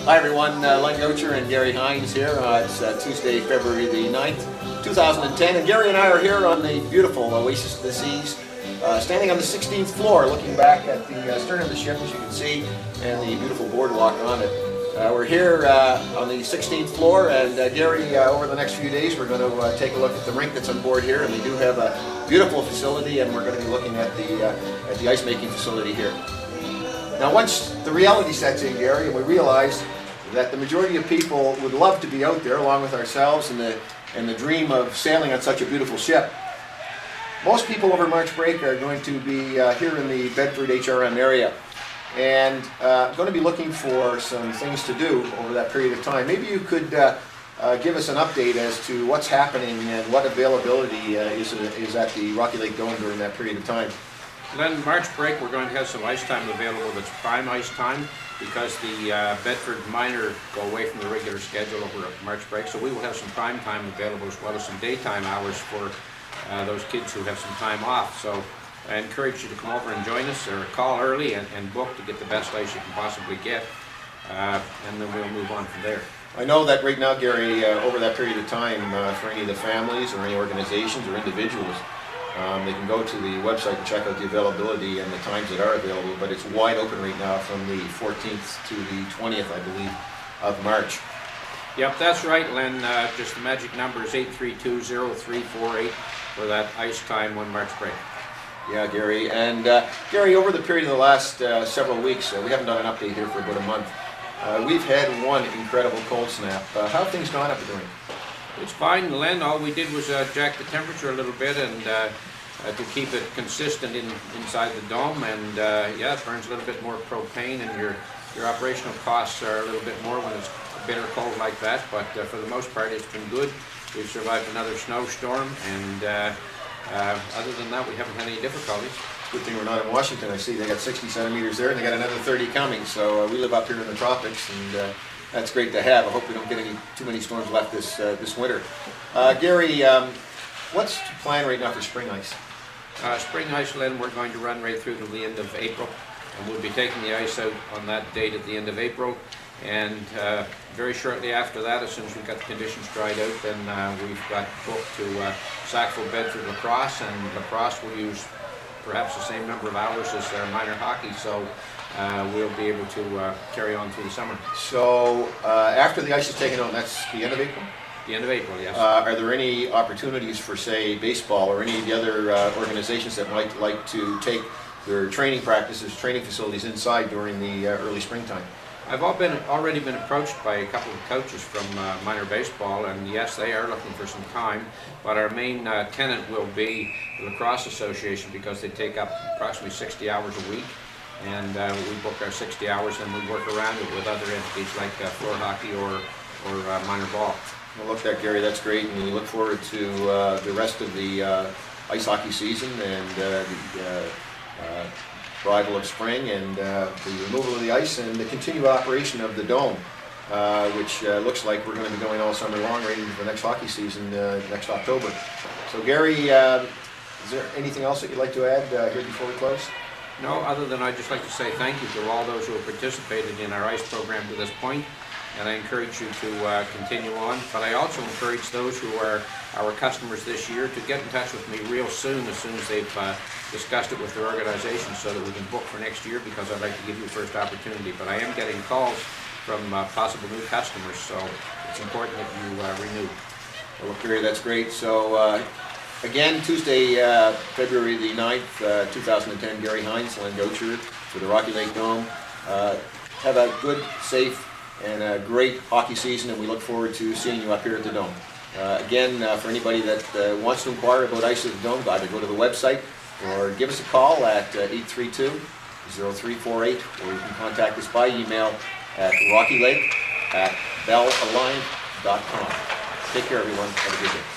Hi everyone, Len Gocher and Gary Hines here. It's Tuesday, February the 9th, 2010, and Gary and I are here on the beautiful Oasis of the Seas, standing on the 16th floor looking back at the stern of the ship, as you can see, and the beautiful boardwalk on it. We're here on the 16th floor, and Gary, over the next few days we're going to take a look at the rink that's on board here, and we do have a beautiful facility, and we're going to be looking at the ice making facility here. Now once the reality sets in, Gary, and we realize that the majority of people would love to be out there along with ourselves and the dream of sailing on such a beautiful ship, most people over March break are going to be here in the Bedford HRM area and going to be looking for some things to do over that period of time. Maybe you could give us an update as to what's happening and what availability is at the Rocky Lake Dome during that period of time. Then March break, we're going to have some ice time available that's prime ice time because the Bedford minor go away from the regular schedule over March break. So we will have some prime time available as well as some daytime hours for those kids who have some time off. So I encourage you to come over and join us or call early and book to get the best ice you can possibly get. And then we'll move on from there. I know that right now, Gary, over that period of time, for any of the families or any organizations or individuals, they can go to the website and check out the availability and the times that are available, but it's wide open right now from the 14th to the 20th, I believe, of March. Yep, that's right, Len. Just the magic number is 832-0348 for that ice time on March break. Yeah, Gary. And Gary, over the period of the last several weeks, we haven't done an update here for about a month. We've had one incredible cold snap. How have things gone up at the rink? It's fine, Len. All we did was jack the temperature a little bit and to keep it consistent inside the dome. And yeah, it burns a little bit more propane, and your operational costs are a little bit more when it's bitter cold like that. But for the most part, it's been good. We've survived another snowstorm, and other than that, we haven't had any difficulties. Good thing we're not in Washington. I see they got 60 centimeters there, and they got another 30 coming. So we live up here in the tropics, and that's great to have. I hope we don't get too many storms left this winter. Gary, what's the plan right now for spring ice? Spring ice, Len, we're going to run right through to the end of April, and we'll be taking the ice out on that date at the end of April. And very shortly after that, as soon as we've got the conditions dried out, then we've got booked to Sackville, Bedford, Lacrosse, and Lacrosse will use perhaps the same number of hours as their minor hockey. So we'll be able to carry on through the summer. So after the ice is taken out, that's the end of April? The end of April, yes. Are there any opportunities for, say, baseball or any of the other organizations that might like to take their training practices, training facilities inside during the early springtime? I've already been approached by a couple of coaches from minor baseball, and yes, they are looking for some time, but our main tenant will be the Lacrosse Association because they take up approximately 60 hours a week. And we book our 60 hours and we work around it with other entities like floor hockey or minor ball. Well, look, Gary, that's great, and we look forward to the rest of the ice hockey season and the arrival of spring and the removal of the ice and the continued operation of the dome, which looks like we're going to be going all summer long right into the next hockey season next October. So, Gary, is there anything else that you'd like to add here before we close? No, other than I'd just like to say thank you to all those who have participated in our ice program to this point, and I encourage you to continue on. But I also encourage those who are our customers this year to get in touch with me real soon as they've discussed it with their organization so that we can book for next year, because I'd like to give you first opportunity. But I am getting calls from possible new customers, so it's important that you renew. Well, Gary, that's great. So, again, Tuesday, February the 9th, 2010, Gary Hines, Len Gocher for the Rocky Lake Dome. Have a good, safe, and a great hockey season, and we look forward to seeing you up here at the Dome. Again, for anybody that wants to inquire about ice at the Dome, either go to the website or give us a call at 832-0348, or you can contact us by email at rockylake@bellalign.com. Take care, everyone. Have a good day.